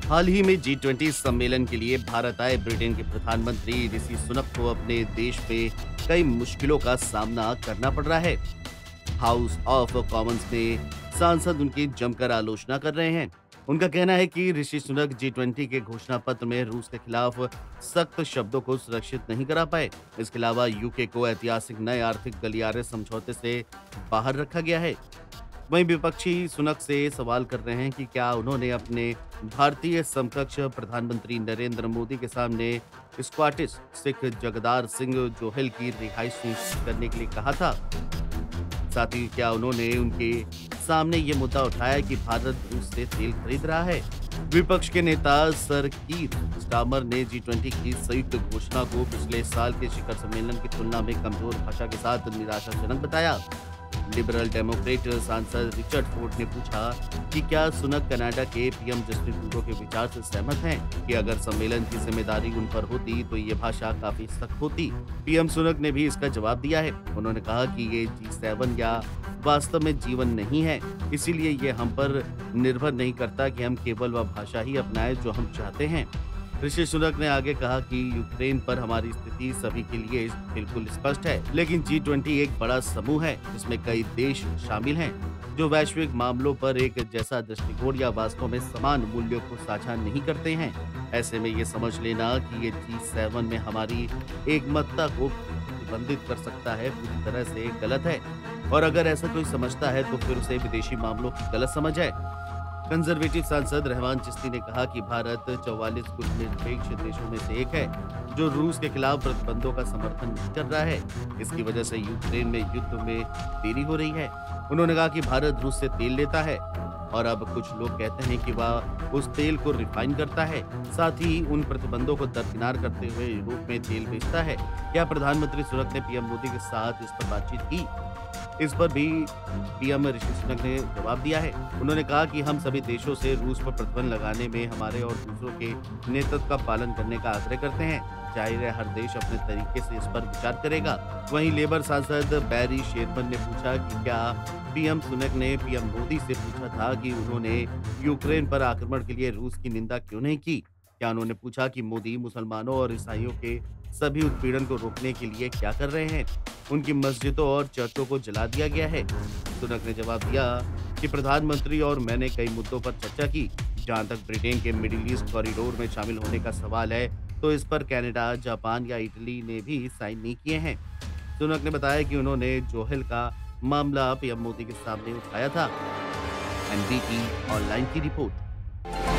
हाल ही में G20 सम्मेलन के लिए भारत आए ब्रिटेन के प्रधानमंत्री ऋषि सुनक को अपने देश में कई मुश्किलों का सामना करना पड़ रहा है। हाउस ऑफ कॉमन्स में सांसद उनकी जमकर आलोचना कर रहे हैं। उनका कहना है कि ऋषि सुनक G20 के घोषणा पत्र में रूस के खिलाफ सख्त शब्दों को सुरक्षित नहीं करा पाए। इसके अलावा यूके को ऐतिहासिक नए आर्थिक गलियारे समझौते से बाहर रखा गया है। वहीं विपक्षी सुनक से सवाल कर रहे हैं कि क्या उन्होंने अपने भारतीय समकक्ष प्रधानमंत्री नरेंद्र मोदी के सामने स्कॉटिश सिख जगदार सिंह जोहेल की रिहाई सुनिश्चित करने के लिए कहा था। साथ ही क्या उन्होंने उनके सामने ये मुद्दा उठाया कि भारत रूस से तेल खरीद रहा है। विपक्ष के नेता सर कीर स्टार्मर ने G20 की संयुक्त घोषणा को पिछले साल के शिखर सम्मेलन की तुलना में कमजोर भाषा के साथ निराशाजनक बताया। लिबरल डेमोक्रेट सांसद रिचर्ड फोर्ड ने पूछा कि क्या सुनक कनाडा के पीएम जस्टिन ट्रूडो के विचार से सहमत हैं कि अगर सम्मेलन की जिम्मेदारी उन पर होती तो ये भाषा काफी सख्त होती। पीएम सुनक ने भी इसका जवाब दिया है। उन्होंने कहा कि ये G7 या वास्तव में जीवन नहीं है, इसीलिए ये हम पर निर्भर नहीं करता कि हम केवल वह भाषा ही अपनाएं जो हम चाहते हैं। ऋषि सुनक ने आगे कहा कि यूक्रेन पर हमारी स्थिति सभी के लिए बिल्कुल स्पष्ट है, लेकिन G20 एक बड़ा समूह है जिसमें कई देश शामिल हैं जो वैश्विक मामलों पर एक जैसा दृष्टिकोण या वास्तव में समान मूल्यों को साझा नहीं करते हैं। ऐसे में ये समझ लेना कि ये G7 में हमारी एकमतता को प्रतिबंधित कर सकता है पूरी तरह से गलत है, और अगर ऐसा कोई समझता है तो फिर उसे विदेशी मामलों की गलत समझ है। कंजर्वेटिव सांसद रहमान चिश्ती ने कहा कि भारत 44 गुटनिरपेक्ष देशों में से एक है जो रूस के खिलाफ प्रतिबंधों का समर्थन नहीं कर रहा है। इसकी वजह से यूक्रेन में युद्ध में देरी हो रही है। उन्होंने कहा कि भारत रूस से तेल लेता है और अब कुछ लोग कहते हैं कि वह उस तेल को रिफाइन करता है, साथ ही उन प्रतिबंधों को दरकिनार करते हुए यूरोप में तेल बेचता है। क्या प्रधानमंत्री सुनक ने पीएम मोदी के साथ इस पर बातचीत की? इस पर भी पीएम ऋषि सुनक ने जवाब दिया है। उन्होंने कहा कि हम सभी देशों से रूस पर प्रतिबंध लगाने में हमारे और दूसरों के नेतृत्व का पालन करने का आग्रह करते हैं। जाहिर है हर देश अपने तरीके से इस पर विचार करेगा। वहीं लेबर सांसद बैरी शेरमन ने पूछा कि क्या पीएम सुनक ने पीएम मोदी से पूछा था कि उन्होंने यूक्रेन पर आक्रमण के लिए रूस की निंदा क्यों नहीं की। क्या उन्होंने पूछा कि मोदी मुसलमानों और ईसाइयों के सभी उत्पीड़न को रोकने के लिए क्या कर रहे हैं। उनकी मस्जिदों और चर्चों को जला दिया गया है। सुनक ने जवाब दिया कि प्रधानमंत्री और मैंने कई मुद्दों पर चर्चा की। जहां तक ब्रिटेन के मिडिल ईस्ट कॉरिडोर में शामिल होने का सवाल है तो इस पर कनाडा, जापान या इटली ने भी साइन नहीं किए हैं। सुनक ने बताया कि उन्होंने जोहेल का मामला पीएम मोदी के सामने उठाया था। एनबीटी ऑनलाइन की रिपोर्ट।